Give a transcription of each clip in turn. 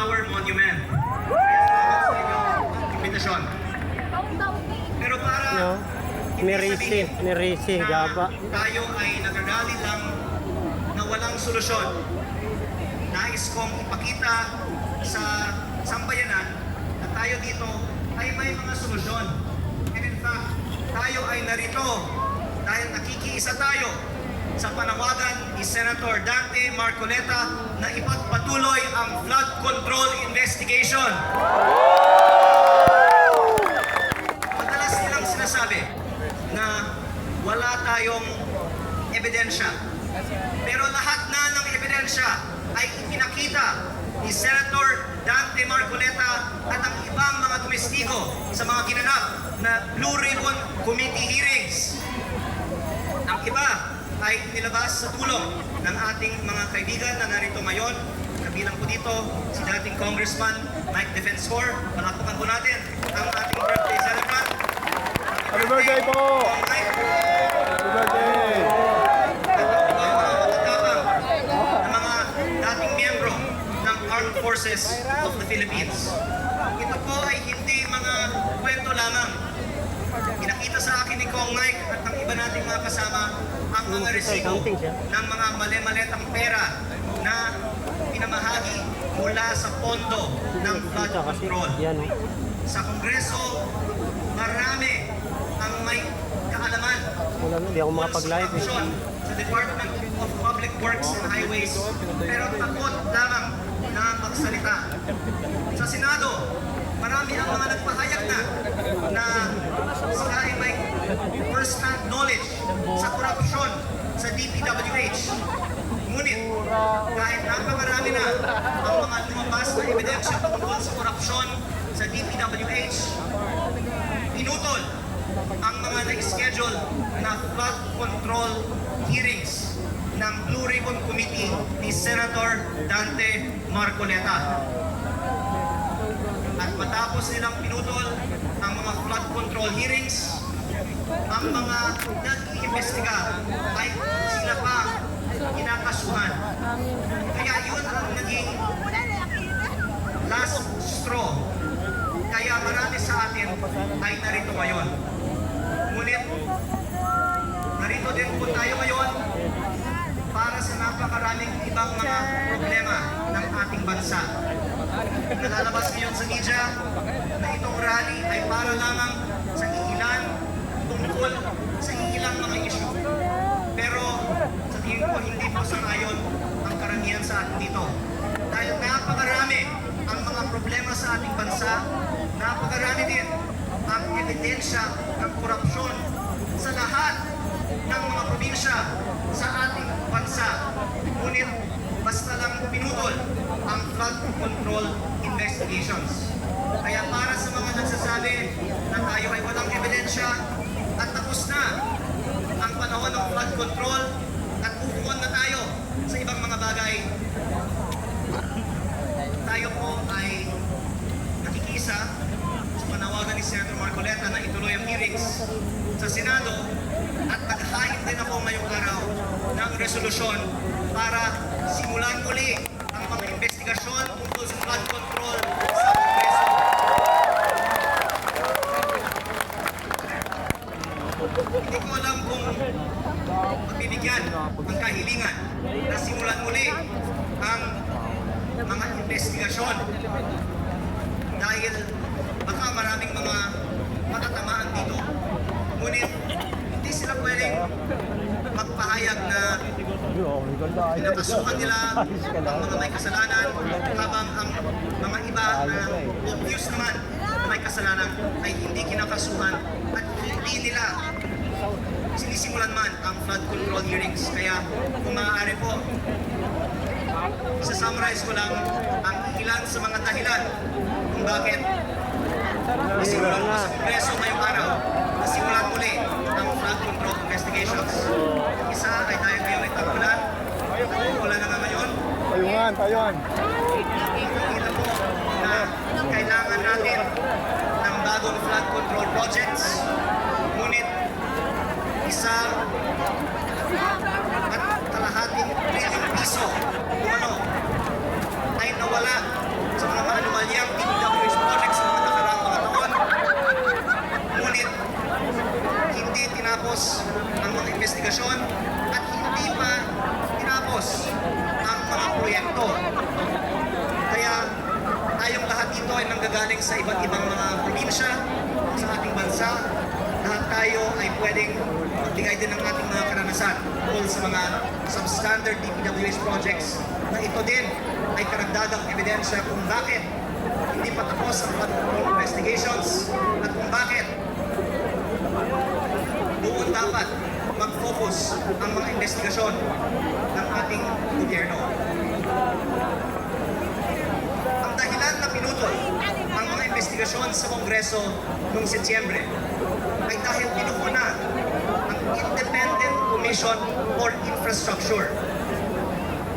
Flower Monument. Salamat sa inyong imbitasyon. Pero para hindi sabihin na tayo ay nagagali lang na walang solusyon, nais kong ipakita sa sambayanan na tayo dito ay may mga solusyon. And in fact, tayo ay narito dahil nakikiisa tayo sa panawagan ni Senator Dante Marcoleta na ipagpatuloy ang flood control investigation. Madalas nilang sinasabi na wala tayong ebidensya. Pero lahat na ng ebidensya ay ipinakita ni Senator Dante Marcoleta at ang ibang mga tumestigo sa mga ginanap na Blue Ribbon Committee hearings. Ang iba ay nilabas sa tulong ng ating mga kaibigan na narito ngayon. Kabilang po dito si dating Congressman Mike Defensor. Palakpakan po natin ang ating birthday celebrant. Happy birthday po! Happy birthday! At ang ibang mga matatabang na mga dating miyembro ng Armed Forces of the Philippines. Ito po ay hindi mga kwento lamang. Pinakita sa akin ni Kong Mike at ng iba nating mga kasama ang mga resibo ng mga mali-maletang pera na pinamahagi mula sa pondo ng flood control. Sa Kongreso, marami ang may kaalaman Hindi ako makapag-live. sa Department of Public Works and Highways, pero takot lamang na magsalita. Sa Senado, marami ang mga nagpahayag na sila ay may first-hand knowledge sa korupsyon sa DPWH. Ngunit, kahit napakarami na ang mga lumabas na ebidensya tungkol sa korupsyon sa DPWH, pinutol ang mga na-schedule na flood control hearings ng Blue Ribbon Committee ni Senator Dante Marcoleta. At matapos nilang pinutol ang mga flood control hearings, ang mga nag-iimbestiga ay sila pa kinakasuhan. Kaya yun ang naging last straw. Kaya marami sa atin ay narito ngayon. Ngunit, narito din po tayo ngayon para sa napakaraming ibang mga problema ng ating bansa. Nalalabas ngayon sa media na itong rally ay para lamang sa iilan tungkol sa iilang mga issue. Pero sa tingin ko hindi po sangayon ang karamihan sa atin dito. Dahil napakarami ang mga problema sa ating bansa, napakarami din ang ebidensya ng korupsyon sa lahat ng mga probinsya sa ating bansa. Ngunit basta lang pinutol ang flood control investigations. Kaya para sa mga nagsasabi na tayo ay walang ebidensya at tapos na ang panahon ng flood control at upuan na tayo sa ibang mga bagay, tayo po ay nakikisa sa panawagan ni Senator Marcoleta na ituloy ang hearings sa Senado at naghain din ako ngayong araw ng resolusyon para simulan muli ang mga investigasyon tungkol sa flood control sa Kongreso. Hindi ko alam kung pagbibigyan ang kahilingan na simulan muli ang mga investigasyon dahil baka maraming mga matatamaan dito. Ngunit hindi sila pwedeng magpahayag na pinakasuhan nila ang mga may kasalanan habang ang mga iba na obvious naman na may kasalanan ay hindi kinakasuhan at hindi nila sinisimulan man ang flood control hearings. Kaya kung maaari po, isa-summarize ko lang ang ilan sa mga dahilan kung bakit nasimulan ko sa Kongreso ngayong araw na simulan muli ang flood control investigations. Isa ay dahil ngayon ay tag-ulan. Tag-ulan na nga ngayon. Payungan. Nakita po na kailangan natin ng bagong flood control projects. Ngunit isa at kalahating $1 trillion ay nawala sa mga ito ay nanggagaling sa iba't ibang mga probinsya sa ating bansa. Lahat tayo ay pwedeng magbigay din ng ating mga karanasan tungkol sa mga substandard DPWH projects na ito din ay karagdagang ebidensya kung bakit hindi pa tapos ang flood control investigations at kung bakit doon dapat mag-focus ang mga investigasyon ng ating gobyerno. Ang dahilan na pinutol ang mga investigasyon sa Kongreso noong Setyembre ay dahil pinuko na ang Independent Commission for Infrastructure.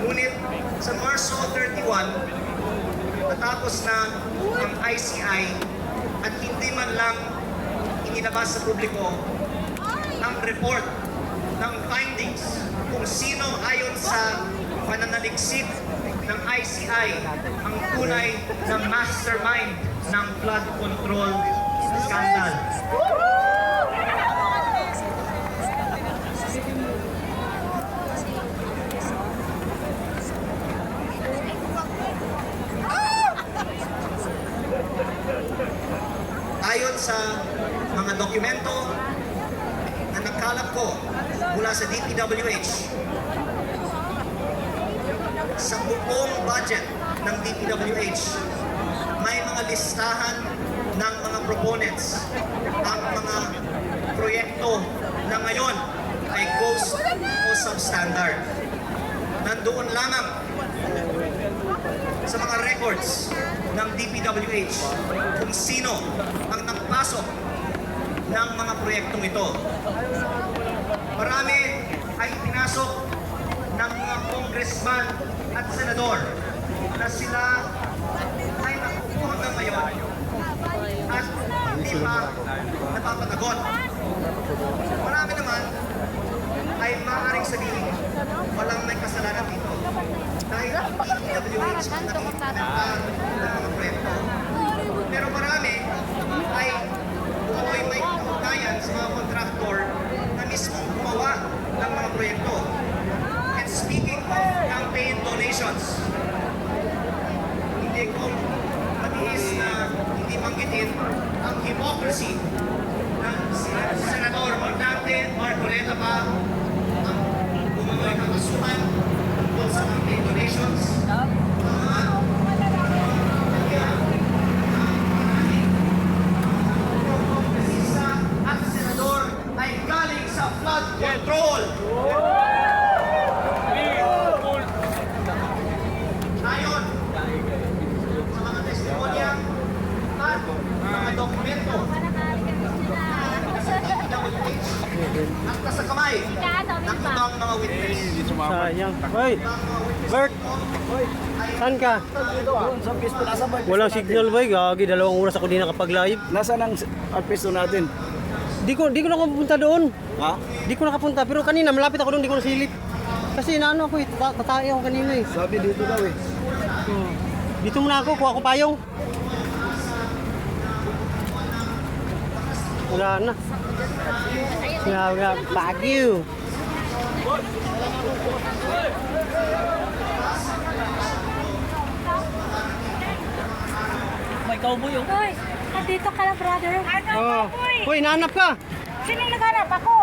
Ngunit sa Marso 31, natapos na ang ICI at hindi man lang inilabas sa publiko ang report ng findings kung sino ayon sa pananaliksik ng ICI ang tunay na mastermind ng flood control scandal. Ayon sa mga dokumento na nagkalap ko mula sa DPWH, sa buong budget ng DPWH, may mga listahan ng mga proponents. Ang mga proyekto na ngayon ay ghost o substandard. Nandoon lamang sa mga records ng DPWH kung sino ang nagpasok ng mga proyektong ito. Marami ay pinasok ng mga congressman at senador na sila ay nakukuha hanggang ngayon at hindi pa napapatagot. Marami naman ay maaaring sabihin walang may kasalanan dito dahil DPWH ang nakikita ng mga proyekto. Pero marami ay may kaugnayan sa mga kontraktor na mismong gumawa ng mga proyekto. And speaking of campaign donations, hindi ko matiis na hindi banggitin ang hypocrisy ng Senador Dante Marcoleta pa ang gumawa ng kasuhan tungkol sa campaign donations. At senador ay galing sa flood control. Ayon sa mga testimonya at mga dokumento sa DPWH at nasa kamay ng ibang mga witness. Sayang. Hoy, Bert, saan ka? Sa pisto nasa ba? Walang signal, boy. Gagi, 2 oras ako di nakapag-live. Nasaan ang pisto natin? Di ko nakapunta doon. Ha? Di ko nakapunta, pero kanina malapit ako doon, di ko nasilip. Kasi inaano ako eh, tatay ako kanina eh. Sabi dito daw eh. Dito muna ako, kuha ko payong. Wala na. Wala, Baguio. May cowboy oh. Hoy, dito ka na, brother. Oh. Hoy, nahanap ka. Sino naghanap? Ako.